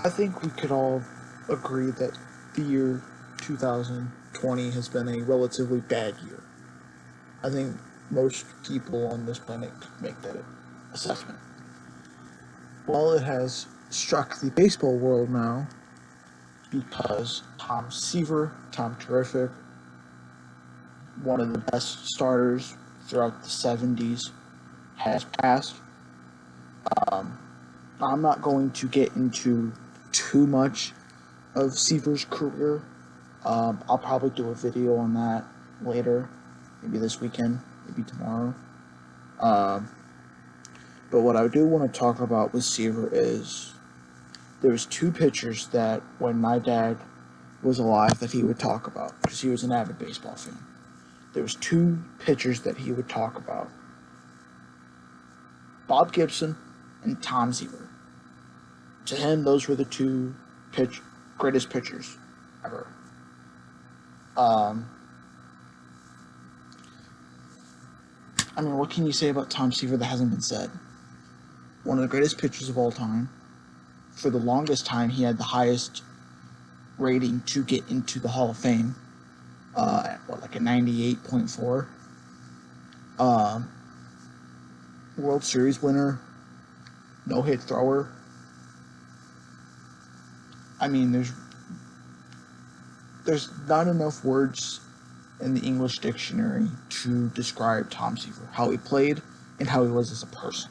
I think we could all agree that the year 2020 has been a relatively bad year. I think most people on this planet could make that assessment. Well, it has struck the baseball world now because Tom Seaver, Tom Terrific, one of the best starters throughout the 70s, has passed. Um, I'm not going to get into too much of Seaver's career. I'll probably do a video on that later, maybe this weekend, maybe tomorrow. Um, but what I do want to talk about with Seaver is there was two pitchers that when my dad was alive that he would talk about because he was an avid baseball fan. There was two pitchers that he would talk about: Bob Gibson and Tom Seaver. To him, those were the two greatest pitchers ever. Um, I mean, what can you say about Tom Seaver that hasn't been said? One of the greatest pitchers of all time. For the longest time, he had the highest rating to get into the Hall of Fame. Like a 98.4. World Series winner, no-hit thrower. I mean, there's not enough words in the English dictionary to describe Tom Seaver, how he played and how he was as a person,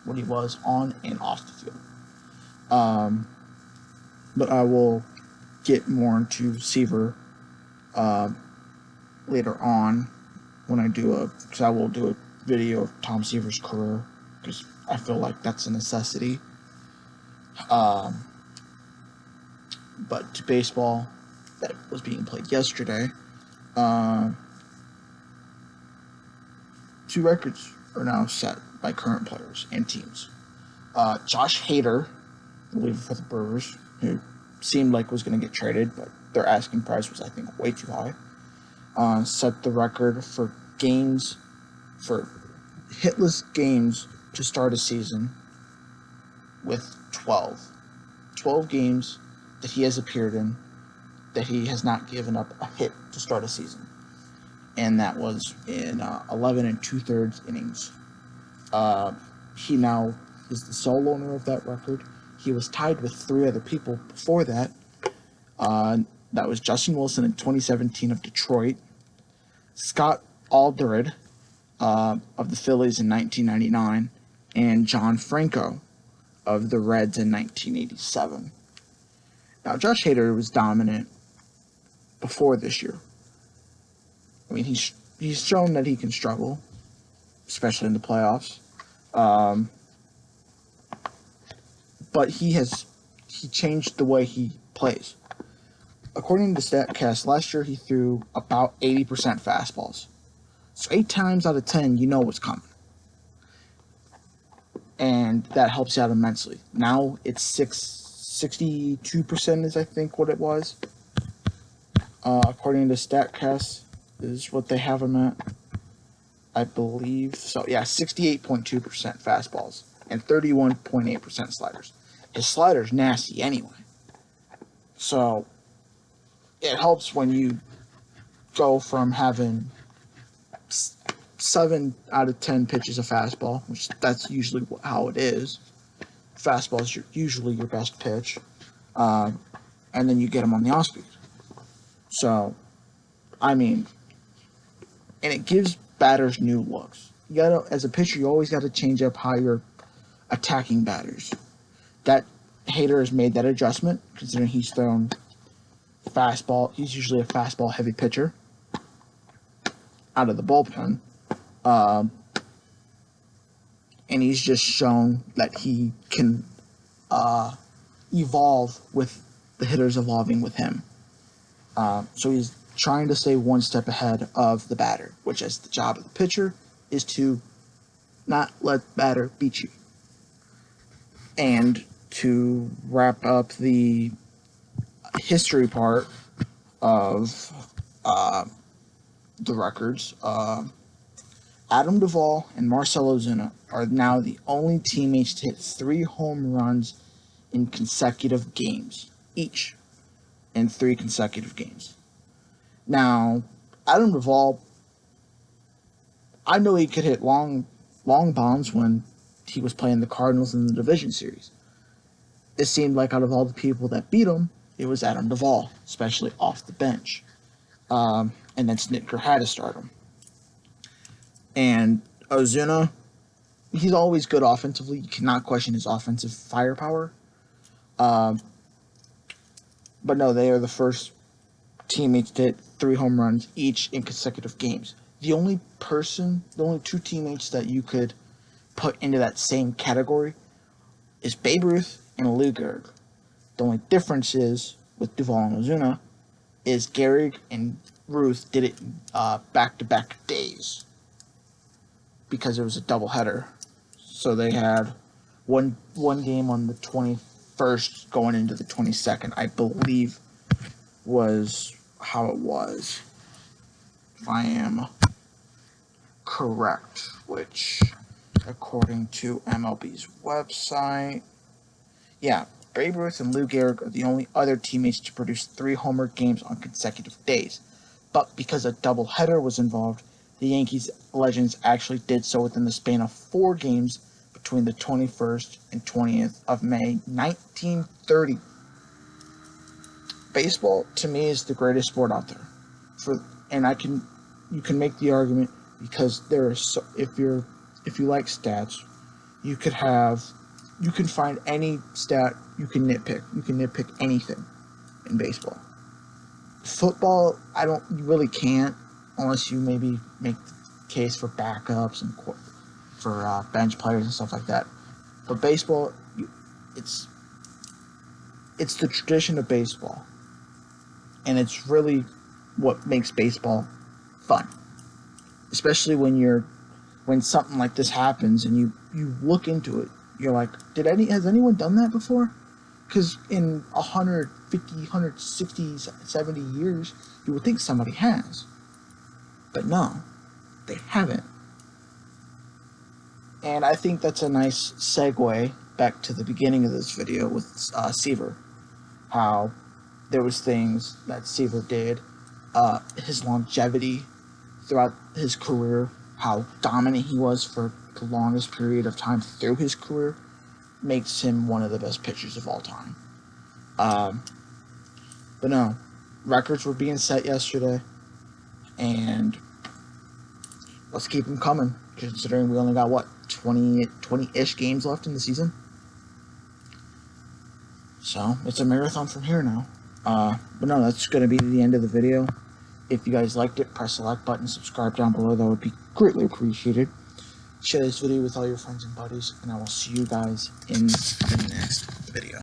what he was on and off the field. But I will get more into Seaver later on when because I will do a video of Tom Seaver's career because I feel like that's a necessity. But to baseball that was being played yesterday, two records are now set by current players and teams. Josh Hader, reliever for the Brewers, who seemed like was going to get traded, but their asking price was, I think, way too high, set the record for hitless games to start a season with 12. 12 games that he has appeared in that he has not given up a hit to start a season. And that was in 11 and 2/3 innings. He now is the sole owner of that record. He was tied with three other people before that. That was Justin Wilson in 2017 of Detroit, Scott Alderud of the Phillies in 1999, and John Franco of the Reds in 1987. Now, Josh Hader was dominant before this year. I mean, he's shown that he can struggle, especially in the playoffs. But he changed the way he plays. According to StatCast, last year he threw about 80% fastballs. So 8 times out of 10, you know what's coming. And that helps you out immensely. Now it's 62% is, I think, what it was. According to StatCast, is what they have him at. I believe so. Yeah, 68.2% fastballs and 31.8% sliders. His slider's nasty anyway. So it helps when you go from having 7 out of 10 pitches of fastball, which that's usually how it is. Fastball is usually your best pitch. And then you get them on the off speed. So, I mean, and it gives batters new looks. You gotta, as a pitcher, you always got to change up how you're attacking batters. That Hader has made that adjustment, considering he's thrown fastball. He's usually a fastball heavy pitcher out of the bullpen, and he's just shown that he can evolve with the hitters evolving with him. So he's trying to stay one step ahead of the batter, which is the job of the pitcher, is to not let the batter beat you. And to wrap up the history part of the records, Adam Duvall and Marcell Ozuna are now the only teammates to hit 3 home runs in consecutive games, each in 3 consecutive games. Now, Adam Duvall, I know he could hit long bombs when he was playing the Cardinals in the division series. It seemed like out of all the people that beat him, it was Adam Duvall, especially off the bench. And then Snitker had to start him. And Ozuna, he's always good offensively. You cannot question his offensive firepower. But no, they are the first teammates to hit 3 home runs each in consecutive games. The only 2 teammates that you could put into that same category is Babe Ruth and Lou Gehrig. The only difference is, with Duvall and Ozuna, is Gehrig and Ruth did it back-to-back days because it was a doubleheader. So they had one game on the 21st going into the 22nd, I believe was how it was, if I am correct, which, according to MLB's website, yeah, Babe Ruth and Lou Gehrig are the only other teammates to produce 3 homer games on consecutive days. But because a doubleheader was involved, the Yankees legends actually did so within the span of 4 games between the 21st and 20th of May, 1930. Baseball, to me, is the greatest sport out there. You can make the argument because if you like stats, you can find any stat you can nitpick. You can nitpick anything in baseball. Football, you really can't, unless you maybe make the case for backups and for bench players and stuff like that. But baseball, it's the tradition of baseball, and it's really what makes baseball fun. Especially when something like this happens and you look into it, you're like, has anyone done that before? Because in 150, 160, 70 years, you would think somebody has. But no, they haven't. And I think that's a nice segue back to the beginning of this video with Seaver. How there was things that Seaver did, his longevity throughout his career, how dominant he was for the longest period of time through his career, makes him one of the best pitchers of all time. But no, records were being set yesterday, and let's keep them coming, considering we only got, 20-ish games left in the season? So, it's a marathon from here now. But no, that's going to be the end of the video. If you guys liked it, press the like button, subscribe down below. That would be greatly appreciated. Share this video with all your friends and buddies, and I will see you guys in the next video.